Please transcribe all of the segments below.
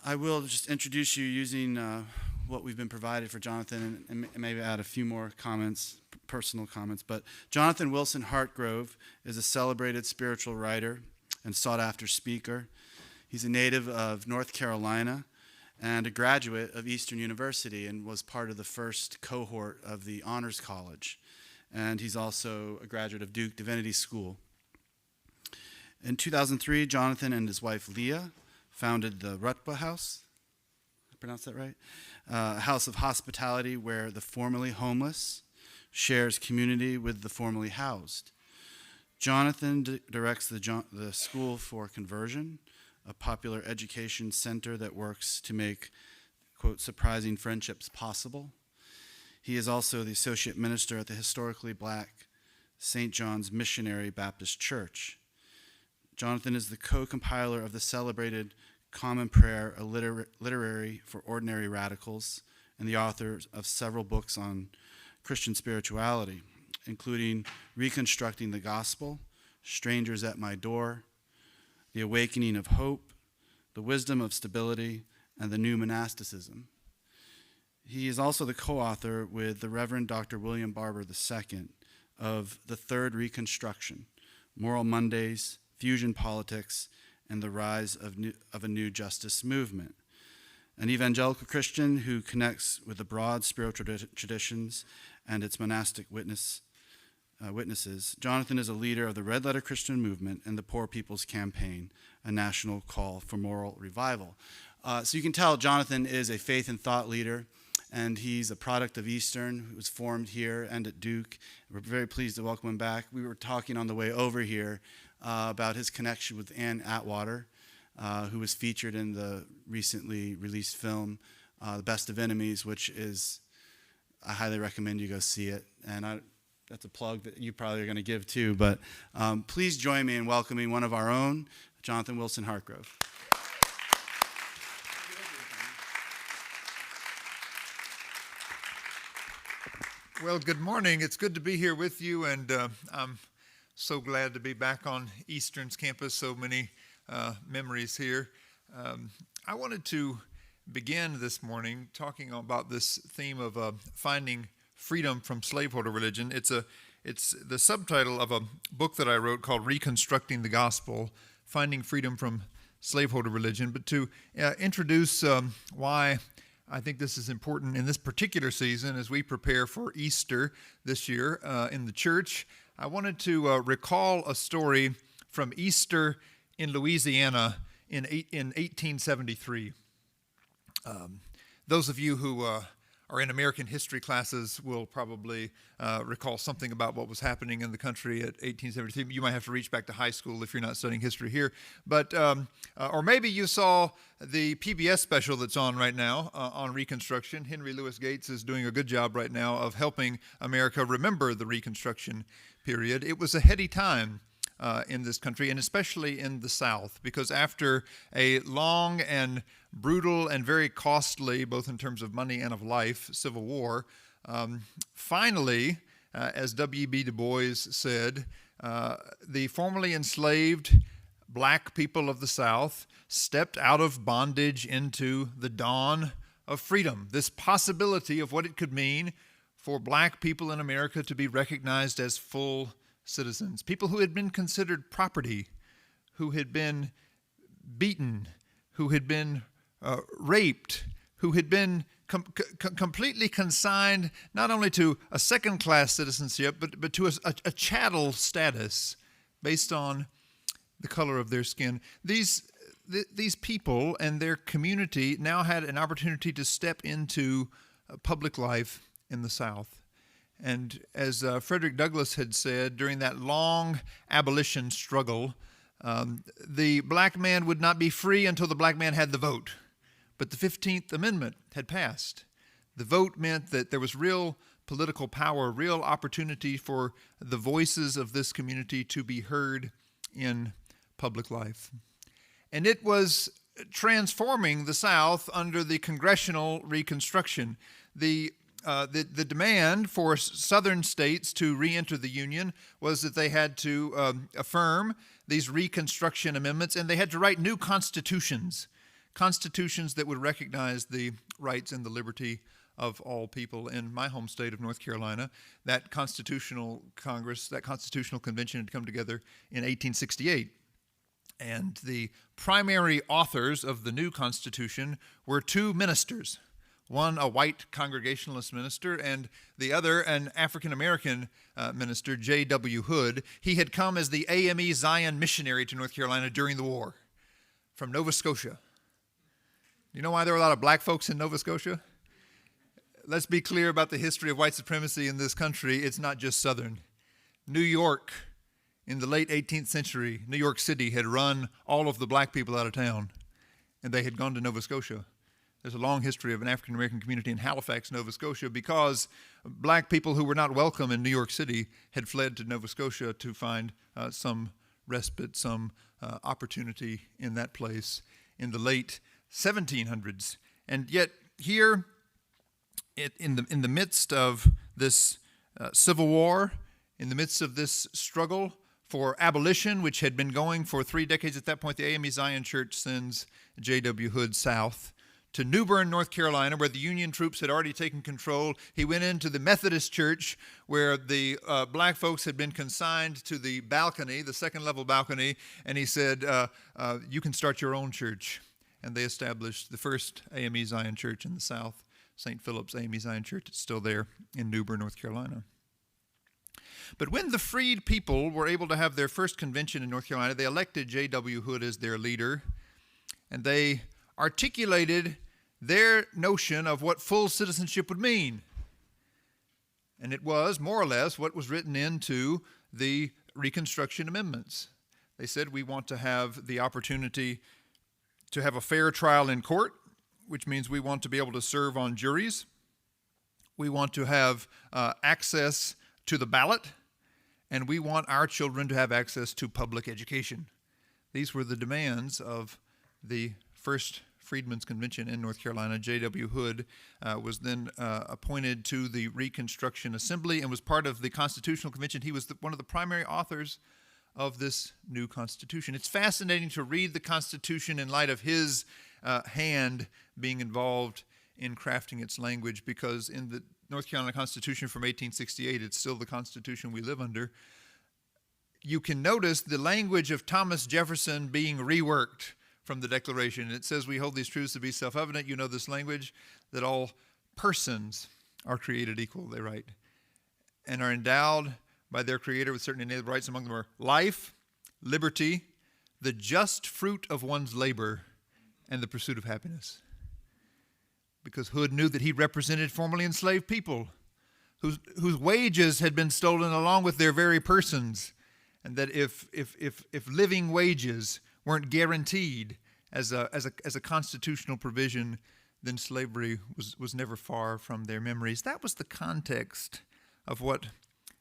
I will just introduce you using what we've been provided for Jonathan and maybe add a few more comments, personal comments. But Jonathan Wilson-Hartgrove is a celebrated spiritual writer and sought-after speaker. He's a native of North Carolina and a graduate of Eastern University and was part of the first cohort of the Honors College. And he's also a graduate of Duke Divinity School. In 2003, Jonathan and his wife Leah founded the Rutba House. Did I pronounce that right? A house of hospitality where the formerly homeless shares community with the formerly housed. Jonathan directs the School for Conversion, a popular education center that works to make, quote, surprising friendships possible. He is also the associate minister at the historically black St. John's Missionary Baptist Church. Jonathan is the co-compiler of the celebrated Common Prayer, a literary for ordinary radicals, and the author of several books on Christian spirituality, including Reconstructing the Gospel, Strangers at My Door, The Awakening of Hope, The Wisdom of Stability, and The New Monasticism. He is also the co-author with the Reverend Dr. William Barber II of The Third Reconstruction, Moral Mondays, Fusion Politics, and the Rise of a New Justice Movement. An evangelical Christian who connects with the broad spiritual traditions and its monastic witnesses, Jonathan is a leader of the Red Letter Christian Movement and the Poor People's Campaign, a national call for moral revival. So you can tell Jonathan is a faith and thought leader, and he's a product of Eastern, who was formed here and at Duke. We're very pleased to welcome him back. We were talking on the way over here about his connection with Ann Atwater, who was featured in the recently released film, The Best of Enemies, which is, I highly recommend you go see it. And that's a plug that you probably are going to give too. But please join me in welcoming one of our own, Jonathan Wilson-Hartgrove. Well, good morning. It's good to be here with you, and I'm so glad to be back on Eastern's campus. So many memories here. I wanted to begin this morning talking about this theme of finding freedom from slaveholder religion. It's the subtitle of a book that I wrote called Reconstructing the Gospel, Finding Freedom from Slaveholder Religion. But to introduce why I think this is important in this particular season as we prepare for Easter this year in the church, I wanted to recall a story from Easter in Louisiana in 1873. Those of you who are in American history classes will probably recall something about what was happening in the country at 1873. You might have to reach back to high school if you're not studying history here. But or maybe you saw the PBS special that's on right now on Reconstruction. Henry Louis Gates is doing a good job right now of helping America remember the Reconstruction period. It was a heady time in this country, and especially in the South, because after a long and brutal and very costly, both in terms of money and of life, Civil War, finally, as W.B. Du Bois said, the formerly enslaved black people of the South stepped out of bondage into the dawn of freedom. This possibility of what it could mean for black people in America to be recognized as full citizens, people who had been considered property, who had been beaten, who had been raped, who had been completely consigned not only to a second-class citizenship, but to a chattel status based on the color of their skin. These people and their community now had an opportunity to step into public life in the South. And as Frederick Douglass had said, during that long abolition struggle, the black man would not be free until the black man had the vote. But the 15th Amendment had passed. The vote meant that there was real political power, real opportunity for the voices of this community to be heard in public life. And it was transforming the South under the Congressional Reconstruction. The demand for southern states to re-enter the Union was that they had to affirm these Reconstruction amendments, and they had to write new constitutions. constitutions that would recognize the rights and the liberty of all people. In my home state of North Carolina, that Constitutional Congress, that Constitutional Convention had come together in 1868. And the primary authors of the new Constitution were two ministers, one a white Congregationalist minister and the other an African-American minister, J.W. Hood. He had come as the AME Zion missionary to North Carolina during the war from Nova Scotia. You know why there were a lot of black folks in Nova Scotia? Let's be clear about the history of white supremacy in this country. It's not just Southern. New York, in the late 18th century, New York City had run all of the black people out of town, and they had gone to Nova Scotia. There's a long history of an African-American community in Halifax, Nova Scotia, because black people who were not welcome in New York City had fled to Nova Scotia to find some respite, some opportunity in that place in the late 1700s. And yet here, in the midst of this Civil War, in the midst of this struggle for abolition, which had been going for 3 decades at that point, the AME Zion Church sends J.W. Hood south to New Bern, North Carolina, where the Union troops had already taken control. He went into the Methodist Church, where the black folks had been consigned to the balcony, the second-level balcony, and he said, you can start your own church. And they established the first AME Zion Church in the South, St. Philip's AME Zion Church. It's still there in New Bern, North Carolina. But when the freed people were able to have their first convention in North Carolina, they elected J.W. Hood as their leader, and they articulated their notion of what full citizenship would mean. And it was, more or less, what was written into the Reconstruction Amendments. They said we want to have the opportunity to have a fair trial in court, which means we want to be able to serve on juries. We want to have access to the ballot, and we want our children to have access to public education. These were the demands of the first Freedmen's Convention in North Carolina. J.W. Hood was then appointed to the Reconstruction Assembly and was part of the Constitutional Convention. He was one of the primary authors of this new Constitution. It's fascinating to read the Constitution in light of his hand being involved in crafting its language, because in the North Carolina Constitution from 1868, it's still the Constitution we live under. You can notice the language of Thomas Jefferson being reworked from the Declaration. It says, we hold these truths to be self-evident. You know this language, that all persons are created equal, they write, and are endowed by their Creator with certain inalienable rights. Among them are life, liberty, the just fruit of one's labor, and the pursuit of happiness. Because Hood knew that he represented formerly enslaved people whose wages had been stolen along with their very persons, and that if living wages weren't guaranteed as a constitutional provision, then slavery was never far from their memories. That was the context of what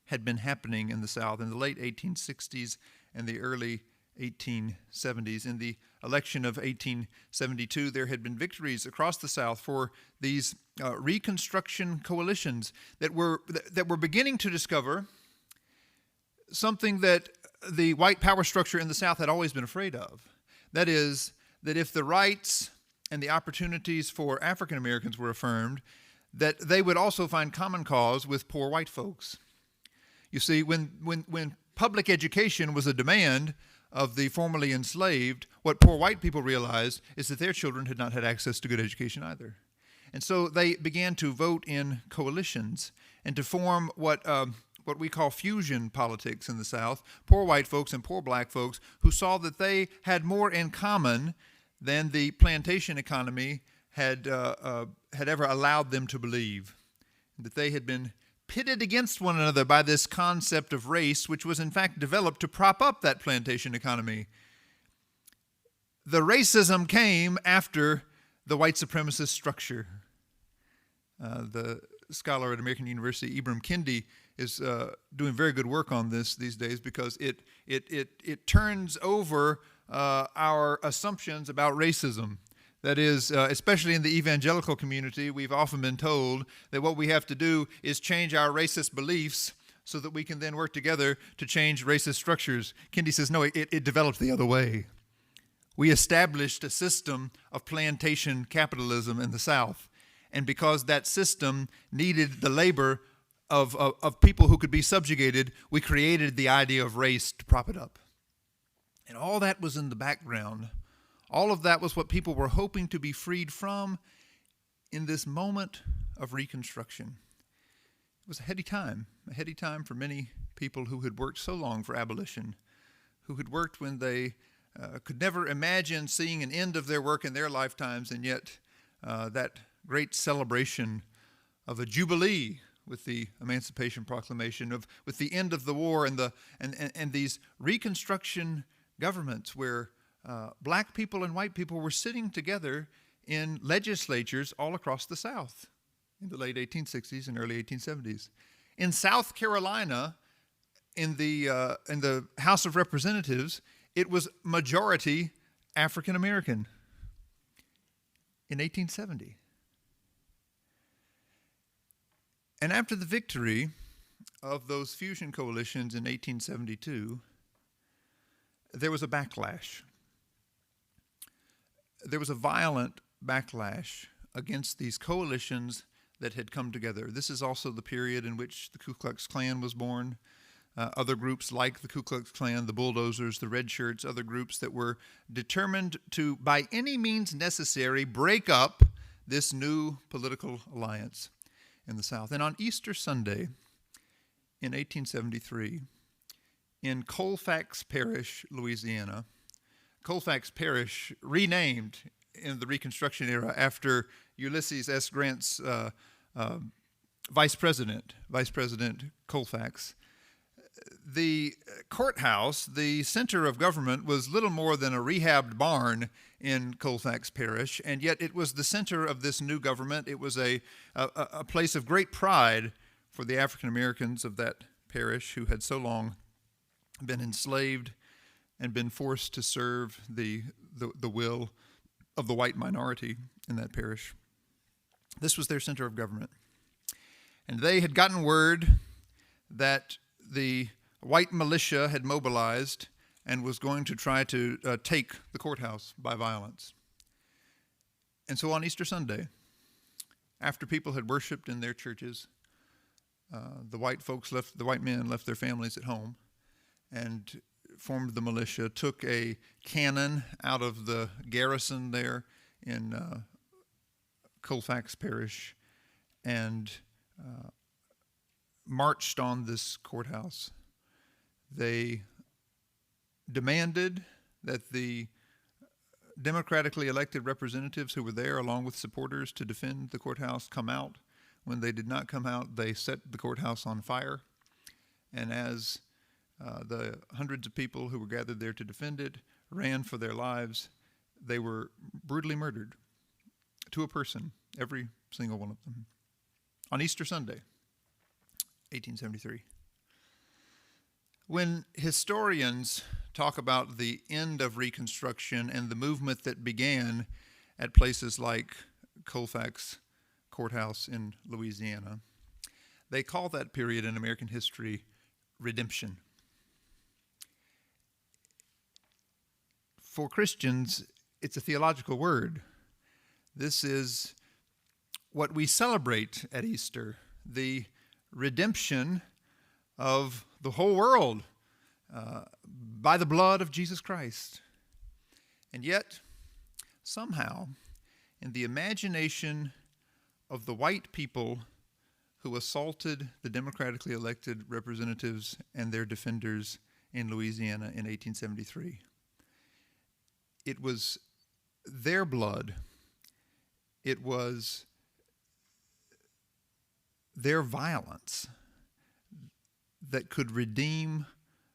had been happening in the South in the late 1860s and the early 1870s. In the election of 1872, there had been victories across the South for these Reconstruction coalitions that were beginning to discover something that the white power structure in the South had always been afraid of. That is, that if the rights and the opportunities for African Americans were affirmed, that they would also find common cause with poor white folks. You see, when public education was a demand of the formerly enslaved, what poor white people realized is that their children had not had access to good education either. And so they began to vote in coalitions and to form what we call fusion politics in the South, poor white folks and poor black folks who saw that they had more in common than the plantation economy had ever allowed them to believe, that they had been pitted against one another by this concept of race, which was in fact developed to prop up that plantation economy. The racism came after the white supremacist structure. The scholar at American University, Ibram Kendi, is doing very good work on this these days, because it turns over our assumptions about racism. That is, especially in the evangelical community, we've often been told that what we have to do is change our racist beliefs so that we can then work together to change racist structures. Kendi says, no, it develops the other way. we established a system of plantation capitalism in the South. And because that system needed the labor of people who could be subjugated, we created the idea of race to prop it up. And all that was in the background. All of that was what people were hoping to be freed from in this moment of Reconstruction. It was a heady time for many people who had worked so long for abolition, who had worked when they could never imagine seeing an end of their work in their lifetimes, and yet that great celebration of a jubilee with the Emancipation Proclamation, with the end of the war and these Reconstruction governments where black people and white people were sitting together in legislatures all across the South in the late 1860s and early 1870s. In South Carolina, in the House of Representatives, it was majority African American in 1870. And after the victory of those fusion coalitions in 1872, there was a backlash. There was a violent backlash against these coalitions that had come together. This is also the period in which the Ku Klux Klan was born. Other groups like the Ku Klux Klan, the Bulldozers, the Red Shirts, other groups that were determined to, by any means necessary, break up this new political alliance in the South. And on Easter Sunday in 1873, in Colfax Parish, Louisiana, Colfax Parish, renamed in the Reconstruction era after Ulysses S. Grant's Vice President Colfax. The courthouse, the center of government, was little more than a rehabbed barn in Colfax Parish, and yet it was the center of this new government. It was a place of great pride for the African Americans of that parish who had so long been enslaved and been forced to serve the will of the white minority in that parish. This was their center of government. And they had gotten word that the white militia had mobilized and was going to try to take the courthouse by violence. And so on Easter Sunday, after people had worshiped in their churches, the white men left their families at home and formed the militia, took a cannon out of the garrison there in Colfax Parish, and marched on this courthouse. They demanded that the democratically elected representatives who were there, along with supporters to defend the courthouse, come out. When they did not come out, they set the courthouse on fire. And as the hundreds of people who were gathered there to defend it ran for their lives, they were brutally murdered to a person, every single one of them, on Easter Sunday, 1873. When historians talk about the end of Reconstruction and the movement that began at places like Colfax Courthouse in Louisiana, they call that period in American history redemption. For Christians, it's a theological word. This is what we celebrate at Easter, the redemption of the whole world by the blood of Jesus Christ. And yet, somehow, in the imagination of the white people who assaulted the democratically elected representatives and their defenders in Louisiana in 1873, it was their blood, it was their violence that could redeem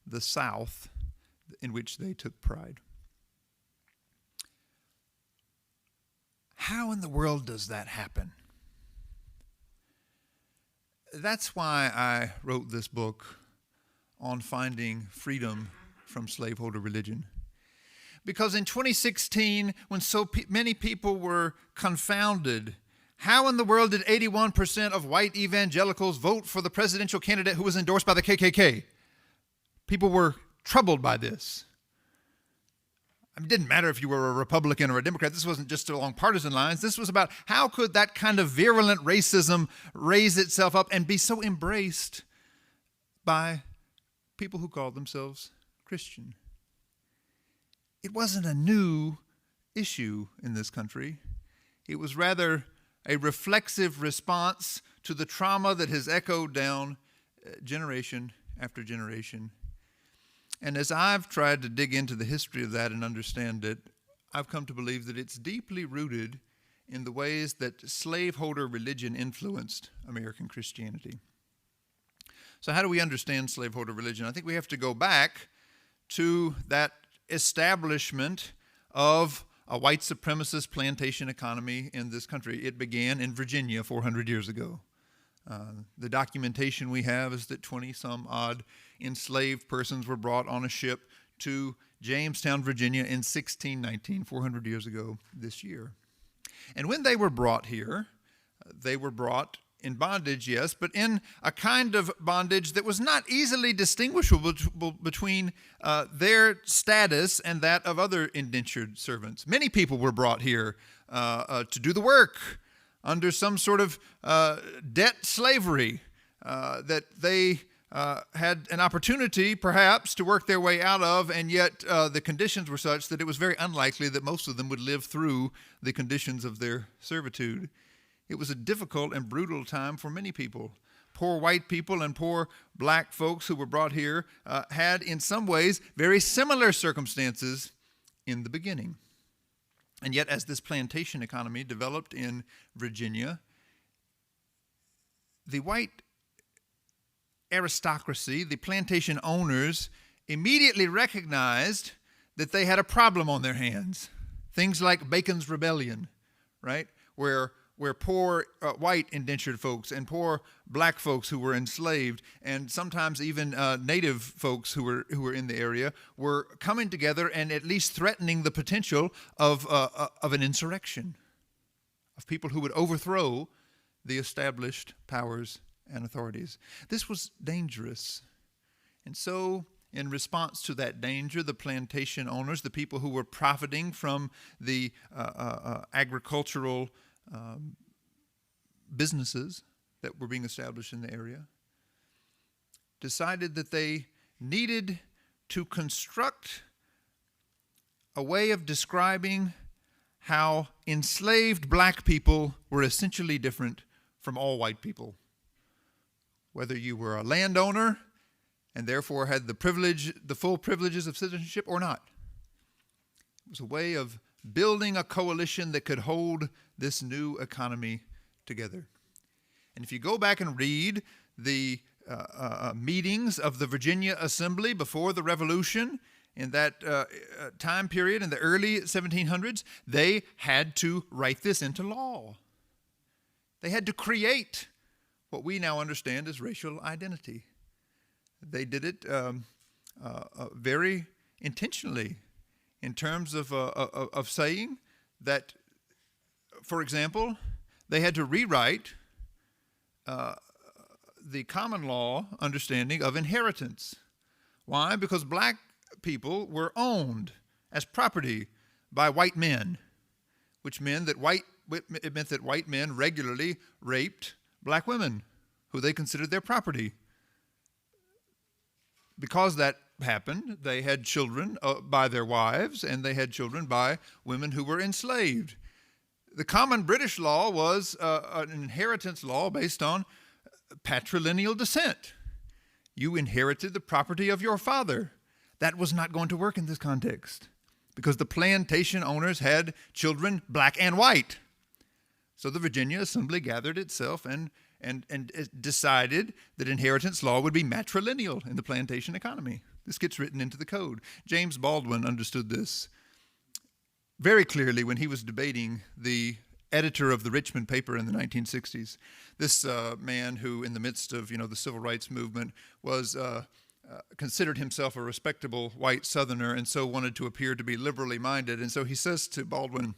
the South in which they took pride. How in the world does that happen? That's why I wrote this book on finding freedom from slaveholder religion. Because in 2016, when so many people were confounded, how in the world did 81% of white evangelicals vote for the presidential candidate who was endorsed by the KKK? People were troubled by this. I mean, it didn't matter if you were a Republican or a Democrat. This wasn't just along partisan lines. This was about how could that kind of virulent racism raise itself up and be so embraced by people who called themselves Christian. It wasn't a new issue in this country. It was rather a reflexive response to the trauma that has echoed down generation after generation. And as I've tried to dig into the history of that and understand it, I've come to believe that it's deeply rooted in the ways that slaveholder religion influenced American Christianity. So how do we understand slaveholder religion? I think we have to go back to that establishment of a white supremacist plantation economy in this country. It began in Virginia 400 years ago. The documentation we have is that 20-some odd enslaved persons were brought on a ship to Jamestown, Virginia in 1619, 400 years ago this year. And when they were brought here, they were brought in bondage, yes, but in a kind of bondage that was not easily distinguishable between their status and that of other indentured servants. Many people were brought here to do the work under some sort of debt slavery that they had an opportunity perhaps to work their way out of, and yet the conditions were such that it was very unlikely that most of them would live through the conditions of their servitude. It was a difficult and brutal time for many people. Poor white people and poor black folks who were brought here had in some ways very similar circumstances in the beginning. And yet, as this plantation economy developed in Virginia, the white aristocracy, the plantation owners, immediately recognized that they had a problem on their hands. Things like Bacon's Rebellion, right? Where poor white indentured folks and poor black folks who were enslaved, and sometimes even native folks who were in the area, were coming together and at least threatening the potential of an insurrection, of people who would overthrow the established powers and authorities. This was dangerous. And so, in response to that danger, the plantation owners, the people who were profiting from the agricultural businesses that were being established in the area, decided that they needed to construct a way of describing how enslaved black people were essentially different from all white people. Whether you were a landowner and therefore had the full privileges of citizenship or not. It was a way of building a coalition that could hold this new economy together. And if you go back and read the meetings of the Virginia Assembly before the Revolution, in that time period, in the early 1700s, they had to write this into law. They had to create what we now understand as racial identity. They did it very intentionally in terms of saying that, for example, they had to rewrite the common law understanding of inheritance. Why? Because black people were owned as property by white men, which meant that white men regularly raped black women who they considered their property. Because that happened, they had children by their wives, and they had children by women who were enslaved. The common British law was an inheritance law based on patrilineal descent. You inherited the property of your father. That was not going to work in this context because the plantation owners had children, black and white. So the Virginia Assembly gathered itself and decided that inheritance law would be matrilineal in the plantation economy. This gets written into the code. James Baldwin understood this very clearly when he was debating the editor of the Richmond paper in the 1960s. This man who, in the midst of the civil rights movement, was considered himself a respectable white Southerner and so wanted to appear to be liberally minded. And so he says to Baldwin,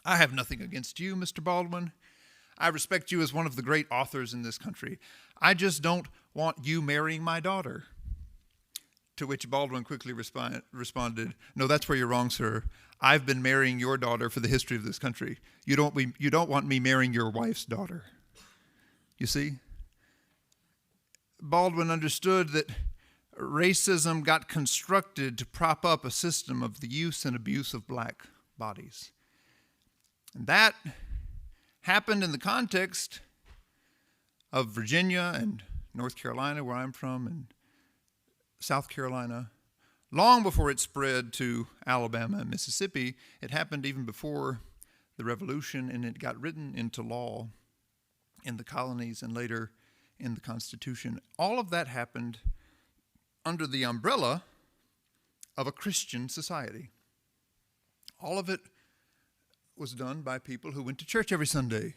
"I have nothing against you, Mr. Baldwin. I respect you as one of the great authors in this country. I just don't want you marrying my daughter. To which Baldwin quickly responded, "No, that's where you're wrong, sir. I've been marrying your daughter for the history of this country. You don't want me marrying your wife's daughter." You see? Baldwin understood that racism got constructed to prop up a system of the use and abuse of black bodies. And that happened in the context of Virginia and North Carolina, where I'm from, and South Carolina, long before it spread to Alabama and Mississippi. It happened even before the Revolution, and it got written into law in the colonies and later in the Constitution. All of that happened under the umbrella of a Christian society. All of it was done by people who went to church every Sunday.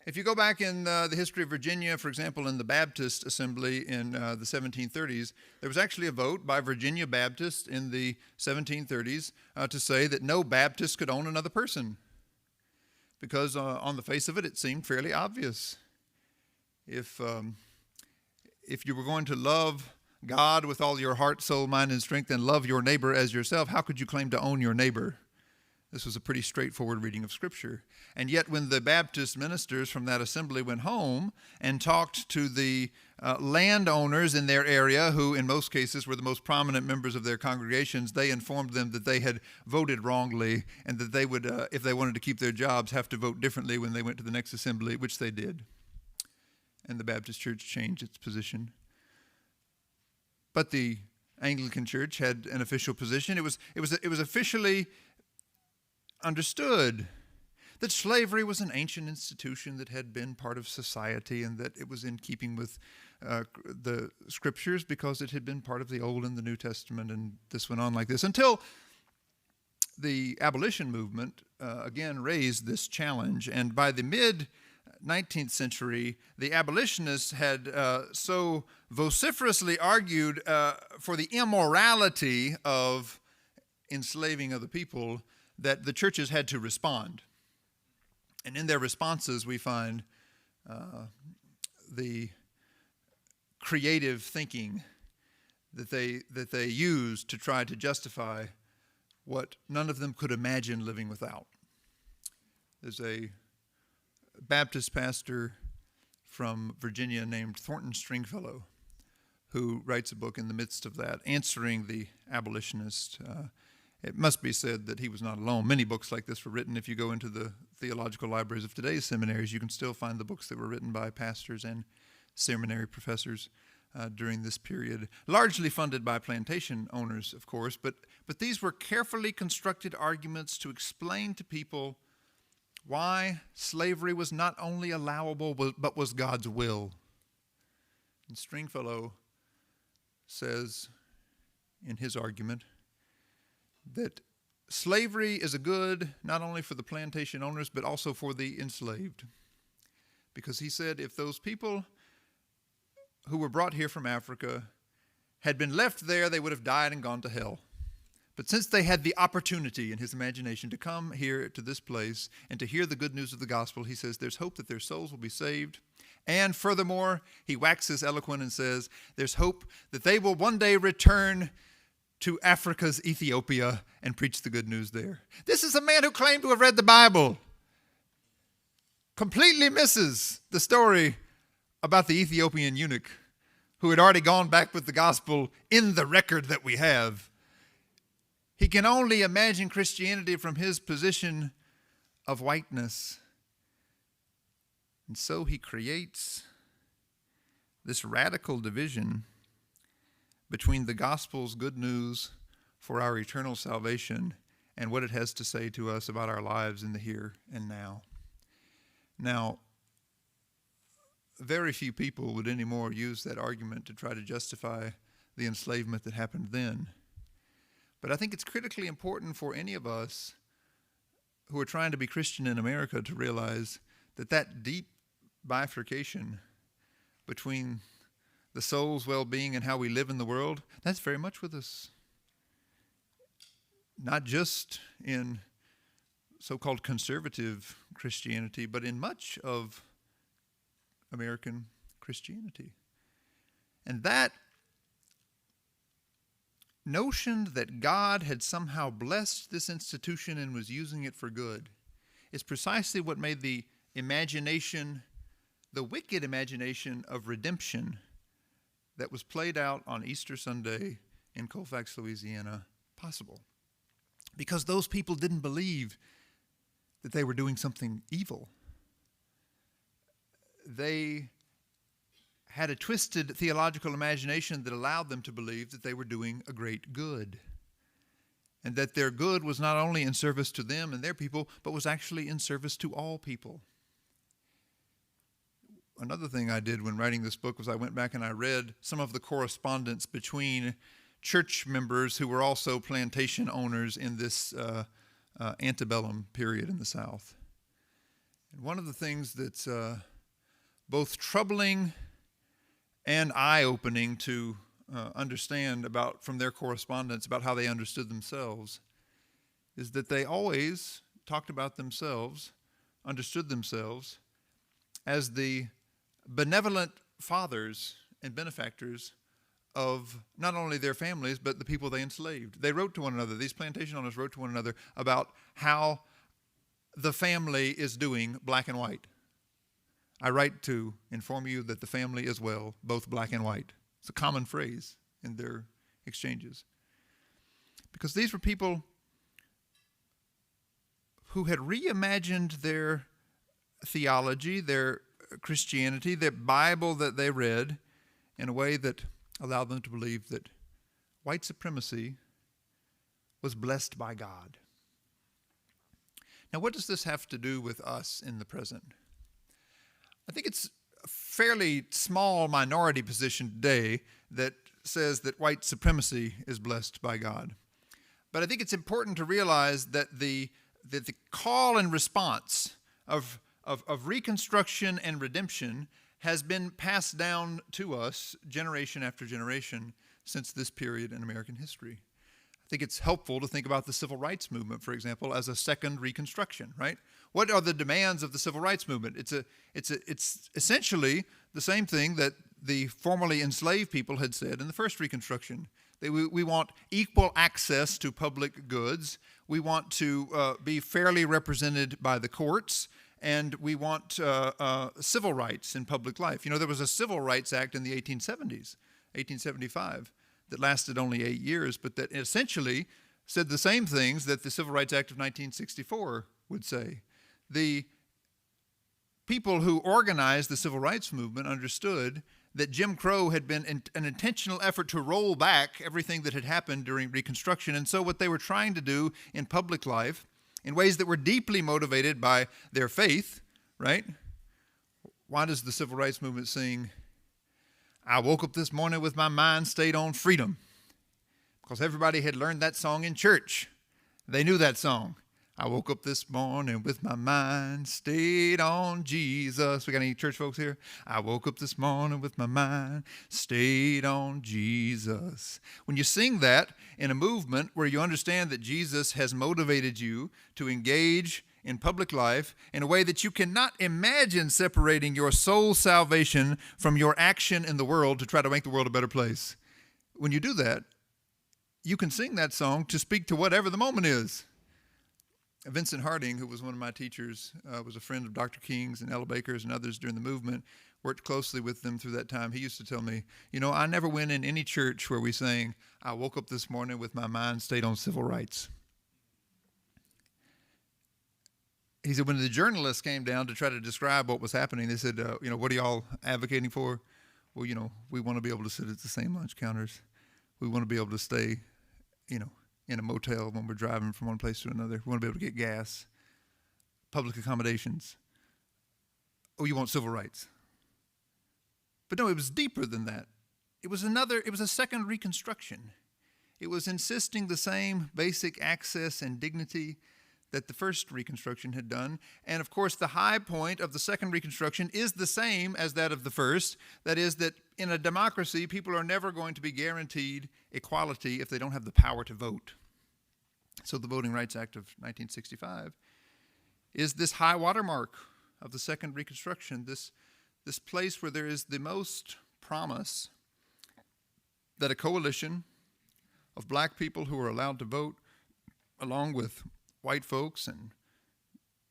If you go back in the history of Virginia, for example, in the Baptist Assembly in the 1730s, there was actually a vote by Virginia Baptists in the 1730s to say that no Baptist could own another person, because on the face of it, it seemed fairly obvious. If you were going to love God with all your heart, soul, mind, and strength, and love your neighbor as yourself, how could you claim to own your neighbor? This was a pretty straightforward reading of Scripture. And yet when the Baptist ministers from that assembly went home and talked to the landowners in their area, who in most cases were the most prominent members of their congregations, they informed them that they had voted wrongly and that they would, if they wanted to keep their jobs, have to vote differently when they went to the next assembly, which they did. And the Baptist Church changed its position. But the Anglican Church had an official position. It was officially understood that slavery was an ancient institution that had been part of society, and that it was in keeping with the Scriptures because it had been part of the Old and the New Testament, and this went on like this until the abolition movement again raised this challenge. And by the mid-19th century, the abolitionists had so vociferously argued for the immorality of enslaving other people that the churches had to respond. And in their responses, we find the creative thinking that they used to try to justify what none of them could imagine living without. There's a Baptist pastor from Virginia named Thornton Stringfellow who writes a book in the midst of that, answering the abolitionist. It must be said that he was not alone. Many books like this were written. If you go into the theological libraries of today's seminaries, you can still find the books that were written by pastors and seminary professors during this period, largely funded by plantation owners, of course, but these were carefully constructed arguments to explain to people why slavery was not only allowable, but was God's will. And Stringfellow says in his argument that slavery is a good not only for the plantation owners, but also for the enslaved. Because he said if those people who were brought here from Africa had been left there, they would have died and gone to hell. But since they had the opportunity in his imagination to come here to this place and to hear the good news of the gospel, he says there's hope that their souls will be saved. And furthermore, he waxes eloquent and says there's hope that they will one day return to Africa's Ethiopia and preach the good news there. This is a man who claimed to have read the Bible. Completely misses the story about the Ethiopian eunuch who had already gone back with the gospel in the record that we have. He can only imagine Christianity from his position of whiteness. And so he creates this radical division between the gospel's good news for our eternal salvation and what it has to say to us about our lives in the here and now. Now, very few people would anymore use that argument to try to justify the enslavement that happened then. But I think it's critically important for any of us who are trying to be Christian in America to realize that that deep bifurcation between the soul's well-being and how we live in the world, that's very much with us. Not just in so-called conservative Christianity, but in much of American Christianity. And that notion that God had somehow blessed this institution and was using it for good is precisely what made the imagination, the wicked imagination of redemption that was played out on Easter Sunday in Colfax, Louisiana, possible. Because those people didn't believe that they were doing something evil. They had a twisted theological imagination that allowed them to believe that they were doing a great good, and that their good was not only in service to them and their people, but was actually in service to all people. Another thing I did when writing this book was I went back and I read some of the correspondence between church members who were also plantation owners in this antebellum period in the South. And one of the things that's both troubling and eye-opening to understand about from their correspondence about how they understood themselves is that they always talked about themselves, understood themselves as the benevolent fathers and benefactors of not only their families, but the people they enslaved. They wrote to one another, these plantation owners wrote to one another about how the family is doing, black and white. I write to inform you that the family is well, both black and white. It's a common phrase in their exchanges. Because these were people who had reimagined their theology, their Christianity, their Bible that they read in a way that allowed them to believe that white supremacy was blessed by God. Now, what does this have to do with us in the present? I think it's a fairly small minority position today that says that white supremacy is blessed by God. But I think it's important to realize that the call and response of reconstruction and redemption has been passed down to us generation after generation since this period in American history. I think it's helpful to think about the civil rights movement, for example, as a second reconstruction, right? What are the demands of the civil rights movement? It's essentially the same thing that the formerly enslaved people had said in the first reconstruction. We want equal access to public goods. We want to be fairly represented by the courts. And we want civil rights in public life. You know, there was a Civil Rights Act in the 1870s, 1875, that lasted only 8 years, but that essentially said the same things that the Civil Rights Act of 1964 would say. The people who organized the civil rights movement understood that Jim Crow had been an intentional effort to roll back everything that had happened during Reconstruction. And so what they were trying to do in public life, in ways that were deeply motivated by their faith, right? Why does the civil rights movement sing, I woke up this morning with my mind stayed on freedom? Because everybody had learned that song in church. They knew that song. I woke up this morning with my mind stayed on Jesus. We got any church folks here? I woke up this morning with my mind stayed on Jesus. When you sing that in a movement where you understand that Jesus has motivated you to engage in public life in a way that you cannot imagine separating your soul salvation from your action in the world to try to make the world a better place. When you do that, you can sing that song to speak to whatever the moment is. Vincent Harding, who was one of my teachers, was a friend of Dr. King's and Ella Baker's and others during the movement, worked closely with them through that time. He used to tell me, you know, I never went in any church where we sang, I woke up this morning with my mind stayed on civil rights. He said when the journalists came down to try to describe what was happening, they said, you know, what are y'all advocating for? Well, you know, we want to be able to sit at the same lunch counters. We want to be able to stay, you know, in a motel when we're driving from one place to another. We want to be able to get gas, public accommodations. Oh, you want civil rights. But no, it was deeper than that. It was a second reconstruction. It was insisting the same basic access and dignity that the first reconstruction had done. And of course, the high point of the second reconstruction is the same as that of the first. That is that in a democracy, people are never going to be guaranteed equality if they don't have the power to vote. So the Voting Rights Act of 1965 is this high watermark of the second reconstruction, this place where there is the most promise that a coalition of black people who were allowed to vote, along with white folks and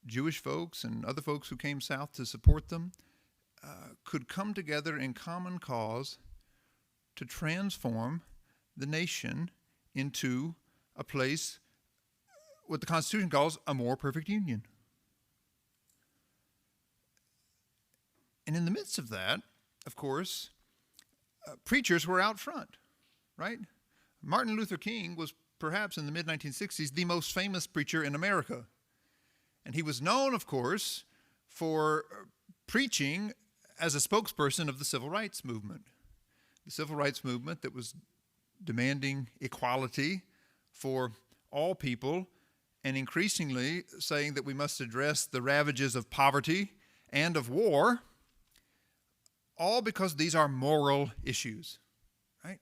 Jewish folks and other folks who came south to support them, could come together in common cause to transform the nation into a place, what the Constitution calls a more perfect union. And in the midst of that, of course, preachers were out front, right? Martin Luther King was perhaps in the mid-1960s the most famous preacher in America. And he was known, of course, for preaching as a spokesperson of the civil rights movement. The civil rights movement that was demanding equality for all people and increasingly saying that we must address the ravages of poverty and of war, all because these are moral issues, right?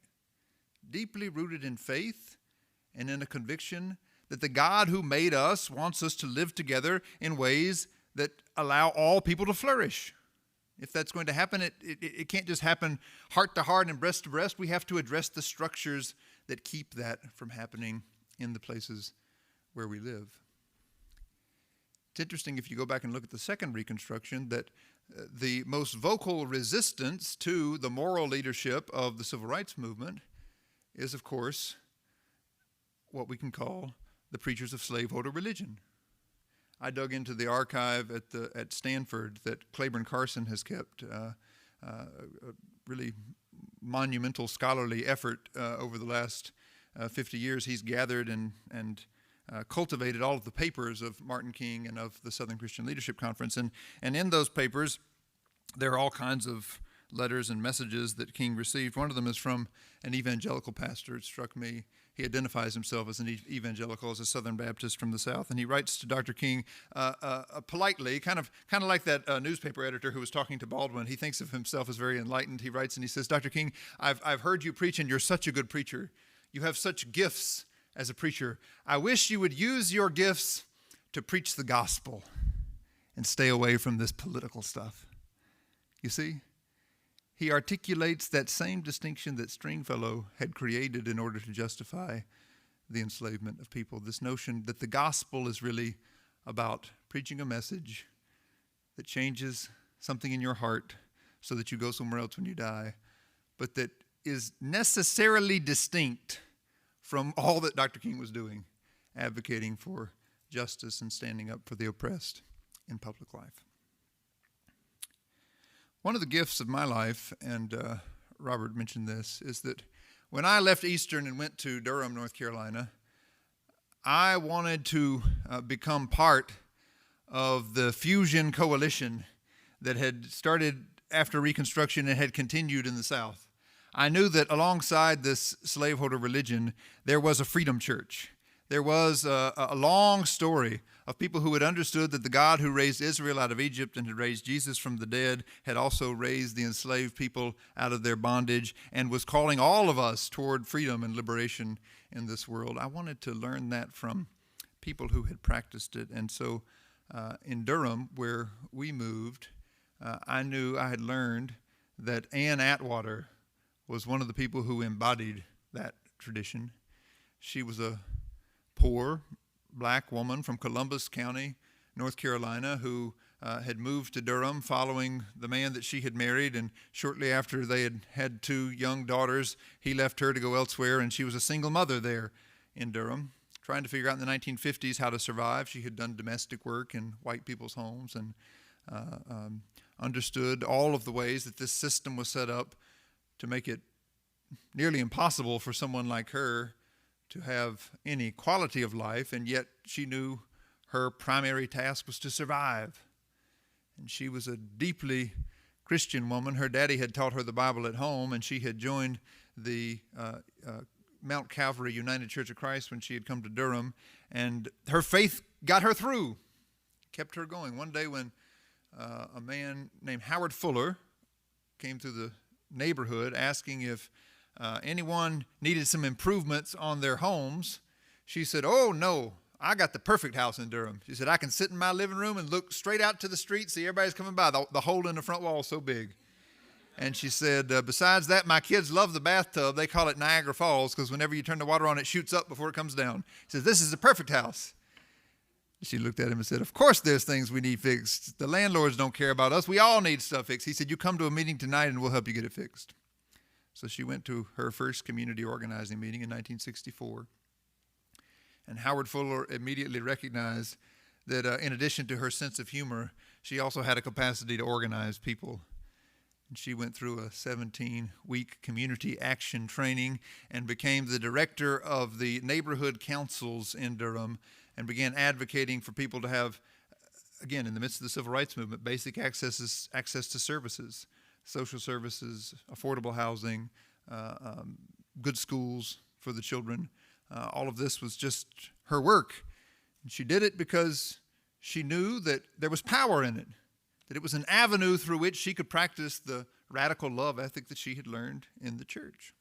Deeply rooted in faith and in a conviction that the God who made us wants us to live together in ways that allow all people to flourish. If that's going to happen, it can't just happen heart to heart and breast to breast. We have to address the structures that keep that from happening in the places where we live. It's interesting if you go back and look at the second Reconstruction that the most vocal resistance to the moral leadership of the civil rights movement is, of course, what we can call the preachers of slaveholder religion. I dug into the archive at Stanford that Claiborne Carson has kept, a really monumental scholarly effort over the last 50 years. He's gathered and cultivated all of the papers of Martin King and of the Southern Christian Leadership Conference. And in those papers, there are all kinds of letters and messages that King received. One of them is from an evangelical pastor. It struck me. He identifies himself as an evangelical, as a Southern Baptist from the South, and he writes to Dr. King politely, kind of like that newspaper editor who was talking to Baldwin. He thinks of himself as very enlightened. He writes and he says, "Dr. King, I've heard you preach, and you're such a good preacher. You have such gifts as a preacher. I wish you would use your gifts to preach the gospel and stay away from this political stuff." You see? He articulates that same distinction that Stringfellow had created in order to justify the enslavement of people. This notion that the gospel is really about preaching a message that changes something in your heart so that you go somewhere else when you die, but that is necessarily distinct from all that Dr. King was doing, advocating for justice and standing up for the oppressed in public life. One of the gifts of my life, and Robert mentioned this, is that when I left Eastern and went to Durham, North Carolina, I wanted to become part of the fusion coalition that had started after Reconstruction and had continued in the South. I knew that alongside this slaveholder religion, there was a freedom church. There was a long story of people who had understood that the God who raised Israel out of Egypt and had raised Jesus from the dead had also raised the enslaved people out of their bondage and was calling all of us toward freedom and liberation in this world. I wanted to learn that from people who had practiced it. And so in Durham, where we moved, I knew I had learned that Ann Atwater was one of the people who embodied that tradition. She was a poor black woman from Columbus County, North Carolina, who had moved to Durham following the man that she had married, and shortly after they had had 2 young daughters, he left her to go elsewhere, and she was a single mother there in Durham, trying to figure out in the 1950s how to survive. She had done domestic work in white people's homes and understood all of the ways that this system was set up to make it nearly impossible for someone like her to have any quality of life, and yet she knew her primary task was to survive. And she was a deeply Christian woman. Her daddy had taught her the Bible at home, and she had joined the Mount Calvary United Church of Christ when she had come to Durham, and her faith got her through, kept her going. One day when a man named Howard Fuller came through the neighborhood asking if anyone needed some improvements on their homes, she said, "Oh, no, I got the perfect house in Durham." She said, "I can sit in my living room and look straight out to the street, see everybody's coming by. The hole in the front wall is so big." And she said, besides that, my kids love the bathtub. They call it Niagara Falls because whenever you turn the water on, it shoots up before it comes down. He says, this is the perfect house. She looked at him and said, of course there's things we need fixed. The landlords don't care about us. We all need stuff fixed. He said, you come to a meeting tonight and we'll help you get it fixed. So she went to her first community organizing meeting in 1964. And Howard Fuller immediately recognized that in addition to her sense of humor, she also had a capacity to organize people. And she went through a 17-week community action training and became the director of the neighborhood councils in Durham and began advocating for people to have, again, in the midst of the civil rights movement, basic access to services, social services, affordable housing, good schools for the children. All of this was just her work. And she did it because she knew that there was power in it, that it was an avenue through which she could practice the radical love ethic that she had learned in the church.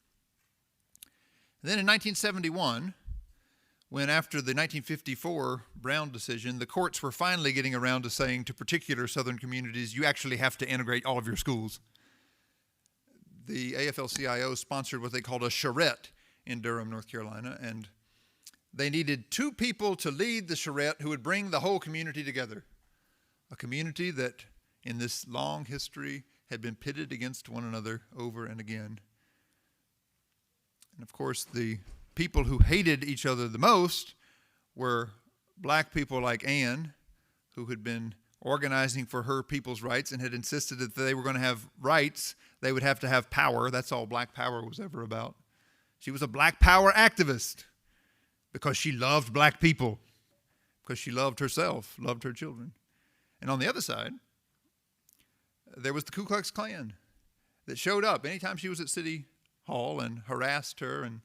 And then in 1971, when after the 1954 Brown decision, the courts were finally getting around to saying to particular Southern communities, you actually have to integrate all of your schools. The AFL-CIO sponsored what they called a charrette in Durham, North Carolina, and they needed 2 people to lead the charrette who would bring the whole community together. A community that in this long history had been pitted against one another over and again. And of course, the people who hated each other the most were black people like Anne, who had been organizing for her people's rights and had insisted that they were going to have rights. They would have to have power. That's all black power was ever about. She was a black power activist because she loved black people, because she loved herself, loved her children. And on the other side, there was the Ku Klux Klan that showed up anytime she was at City Hall and harassed her and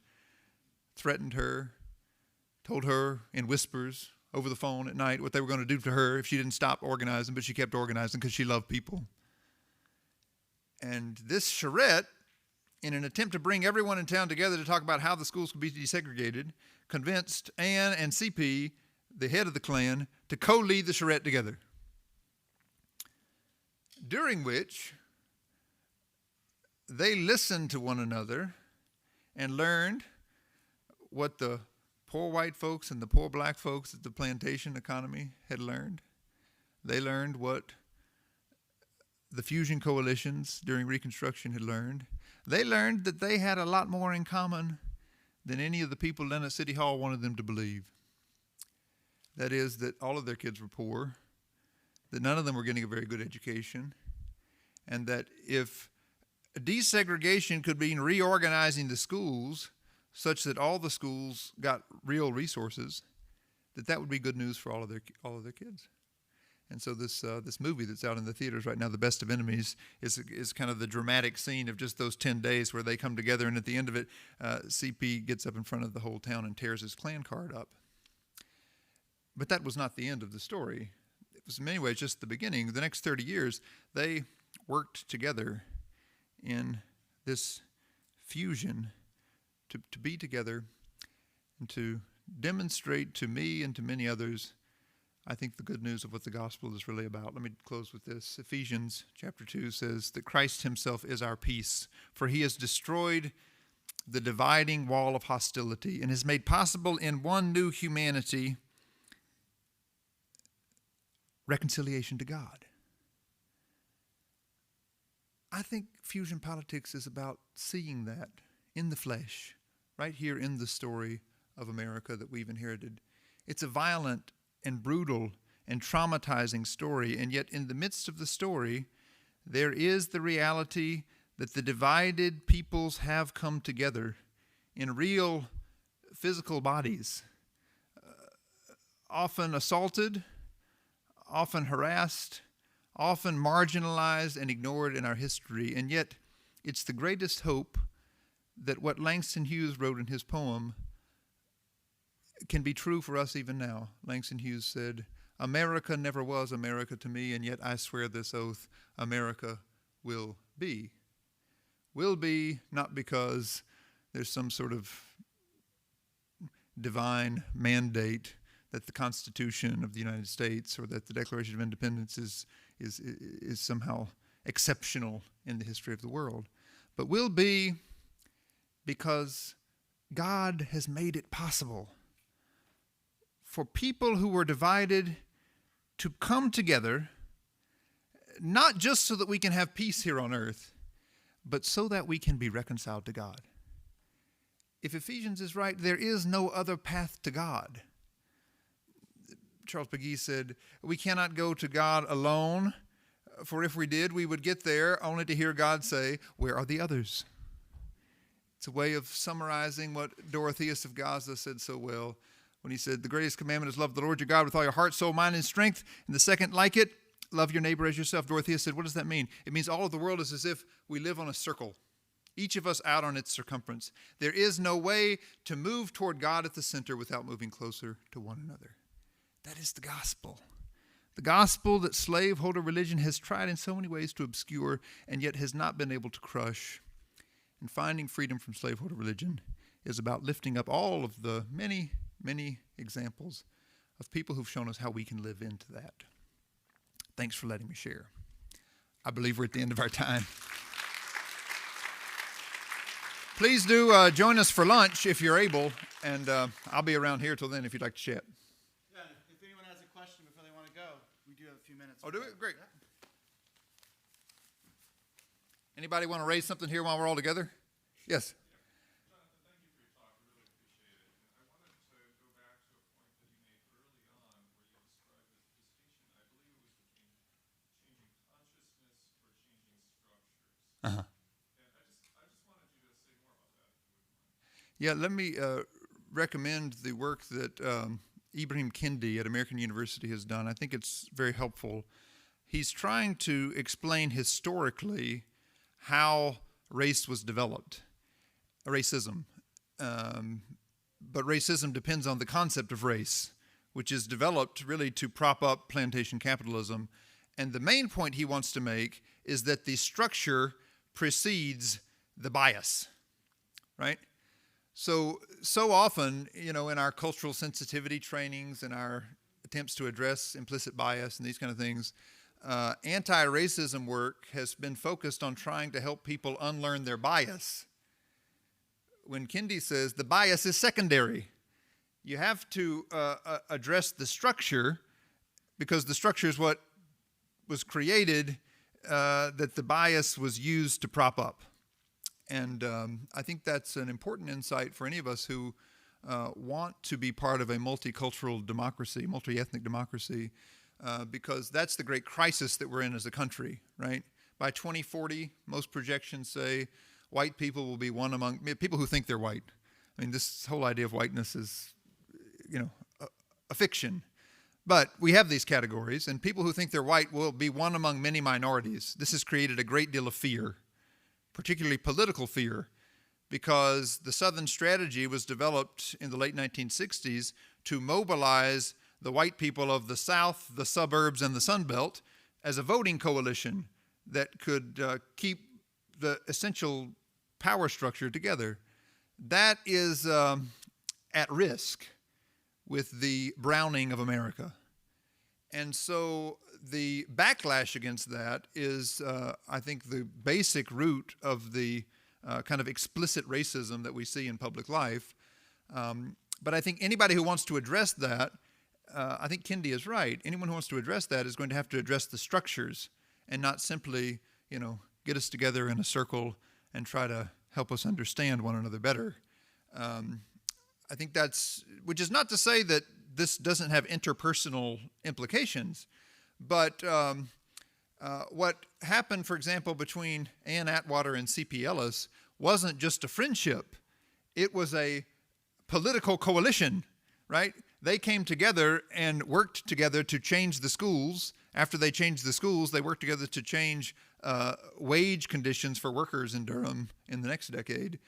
threatened her, told her in whispers over the phone at night what they were going to do to her if she didn't stop organizing, but she kept organizing because she loved people. And this charrette, in an attempt to bring everyone in town together to talk about how the schools could be desegregated, convinced Anne and CP, the head of the Klan, to co-lead the charrette together. During which they listened to one another and learned what the poor white folks and the poor black folks at the plantation economy had learned. They learned what the fusion coalitions during Reconstruction had learned. They learned that they had a lot more in common than any of the people then at City Hall wanted them to believe. That is, that all of their kids were poor, that none of them were getting a very good education, and that if desegregation could mean reorganizing the schools such that all the schools got real resources, that would be good news for all of their kids. And so this movie that's out in the theaters right now, The Best of Enemies, is kind of the dramatic scene of just those 10 days where they come together, and at the end of it, CP gets up in front of the whole town and tears his Klan card up. But that was not the end of the story. It was in many ways just the beginning. The next 30 years, they worked together in this fusion to be together and to demonstrate to me and to many others, I think, the good news of what the gospel is really about. Let me close with this. Ephesians chapter 2 says that Christ himself is our peace, for he has destroyed the dividing wall of hostility and has made possible in one new humanity reconciliation to God. I think fusion politics is about seeing that in the flesh, right here in the story of America that we've inherited. It's a violent and brutal and traumatizing story, and yet in the midst of the story, there is the reality that the divided peoples have come together in real physical bodies, often assaulted, often harassed, often marginalized and ignored in our history, and yet it's the greatest hope that what Langston Hughes wrote in his poem can be true for us even now. Langston Hughes said, "America never was America to me, and yet I swear this oath, America will be. Will be not because there's some sort of divine mandate that the Constitution of the United States or that the Declaration of Independence is somehow exceptional in the history of the world, but will be because God has made it possible for people who were divided to come together, not just so that we can have peace here on earth, but so that we can be reconciled to God. If Ephesians is right, there is no other path to God. Charles McGee said, we cannot go to God alone, for if we did, we would get there only to hear God say, where are the others? It's a way of summarizing what Dorotheus of Gaza said so well when he said, the greatest commandment is love the Lord your God with all your heart, soul, mind, and strength. And the second like it, love your neighbor as yourself. Dorotheus said, what does that mean? It means all of the world is as if we live on a circle, each of us out on its circumference. There is no way to move toward God at the center without moving closer to one another. That is the gospel. The gospel that slaveholder religion has tried in so many ways to obscure and yet has not been able to crush. And finding freedom from slaveholder religion is about lifting up all of the many, many examples of people who've shown us how we can live into that. Thanks for letting me share. I believe we're at the end of our time. Please do join us for lunch if you're able, and I'll be around here till then if you'd like to chat. Yeah, if anyone has a question before they want to go, we do have a few minutes. Oh, do it? Great. Anybody want to raise something here while we're all together? Yes. Jonathan, thank you for your talk. I really appreciate it. And I wanted to go back to a point that you made early on where you described the distinction, I believe it was between changing consciousness or changing structures. Uh-huh. And I just wanted you to say more about that, if you wouldn't mind. Yeah, let me recommend the work that Ibrahim Kendi at American University has done. I think it's very helpful. He's trying to explain historically how race was developed, racism. But racism depends on the concept of race, which is developed really to prop up plantation capitalism. And the main point he wants to make is that the structure precedes the bias, right? So often, in our cultural sensitivity trainings and our attempts to address implicit bias and these kind of things, anti-racism work has been focused on trying to help people unlearn their bias. When Kendi says the bias is secondary, you have to address the structure, because the structure is what was created that the bias was used to prop up. And I think that's an important insight for any of us who want to be part of a multicultural democracy, multi-ethnic democracy, because that's the great crisis that we're in as a country, right? By 2040, most projections say white people will be one among people who think they're white. I mean, this whole idea of whiteness is, a fiction. But we have these categories, and people who think they're white will be one among many minorities. This has created a great deal of fear, particularly political fear, because the Southern strategy was developed in the late 1960s to mobilize the white people of the South, the suburbs, and the Sun Belt as a voting coalition that could keep the essential power structure together. That is at risk with the browning of America. And so the backlash against that is, I think, the basic root of the kind of explicit racism that we see in public life. But I think anybody who wants to address that, I think Kendi is right. Anyone who wants to address that is going to have to address the structures and not simply, get us together in a circle and try to help us understand one another better. I think which is not to say that this doesn't have interpersonal implications, but what happened, for example, between Ann Atwater and C.P. Ellis wasn't just a friendship. It was a political coalition, right? They came together and worked together to change the schools. After they changed the schools, they worked together to change wage conditions for workers in Durham in the next decade.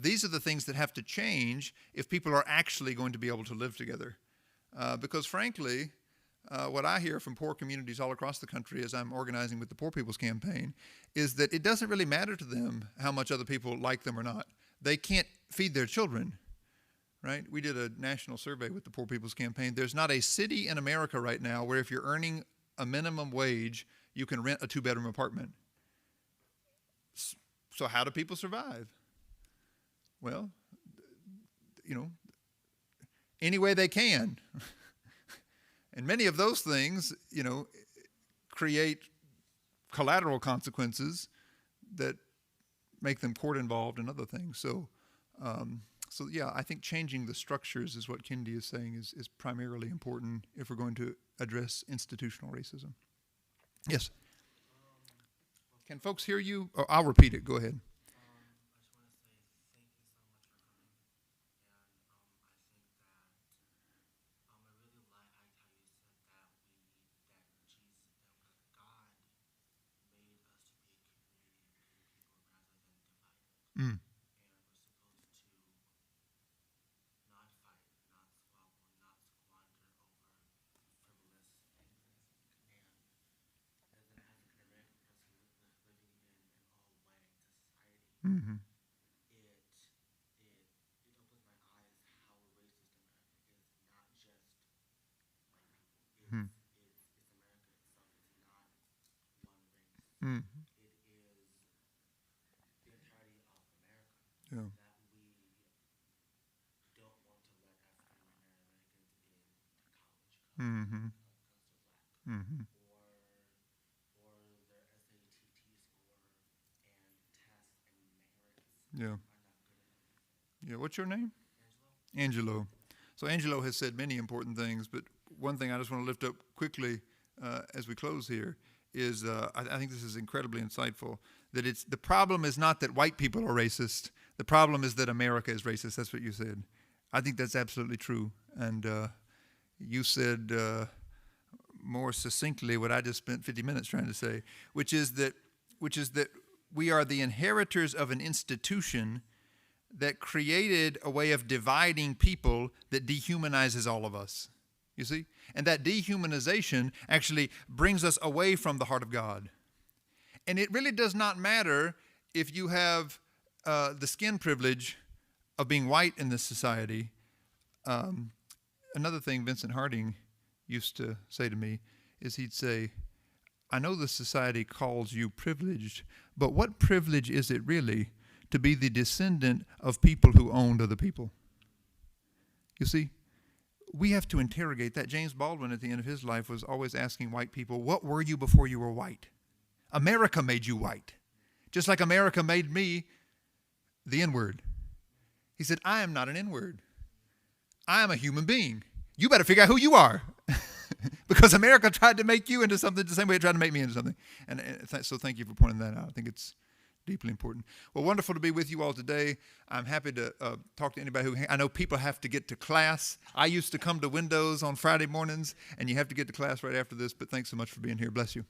These are the things that have to change if people are actually going to be able to live together. Because frankly, what I hear from poor communities all across the country as I'm organizing with the Poor People's Campaign is that it doesn't really matter to them how much other people like them or not. They can't feed their children, right? We did a national survey with the Poor People's Campaign. There's not a city in America right now where if you're earning a minimum wage, you can rent a 2-bedroom apartment. So how do people survive? Well, any way they can. And many of those things, create collateral consequences that make them court involved and other things. So yeah, I think changing the structures is what Kendi is saying is primarily important if we're going to address institutional racism. Yes. Can folks hear you? Oh, I'll repeat it. Go ahead. Mm. Mm-hmm. Mm-hmm. Mm-hmm. Yeah. Mm-hmm. Mm-hmm. Yeah. Yeah. What's your name? Angelo. So Angelo has said many important things, but one thing I just want to lift up quickly as we close here is I think this is incredibly insightful, that the problem is not that white people are racist. The problem is that America is racist. That's what you said. I think that's absolutely true. And you said more succinctly what I just spent 50 minutes trying to say, which is that we are the inheritors of an institution that created a way of dividing people that dehumanizes all of us. You see? And that dehumanization actually brings us away from the heart of God. And it really does not matter if you have the skin privilege of being white in this society. Another thing Vincent Harding used to say to me is he'd say, I know the society calls you privileged, but what privilege is it really to be the descendant of people who owned other people? You see, we have to interrogate that. James Baldwin at the end of his life was always asking white people, what were you before you were white? America made you white, just like America made me the N-word. He said, I am not an N-word. I am a human being. You better figure out who you are. Because America tried to make you into something the same way it tried to make me into something. So thank you for pointing that out. I think it's deeply important. Well, wonderful to be with you all today. I'm happy to talk to anybody I know people have to get to class. I used to come to Windows on Friday mornings, and you have to get to class right after this, but thanks so much for being here. Bless you.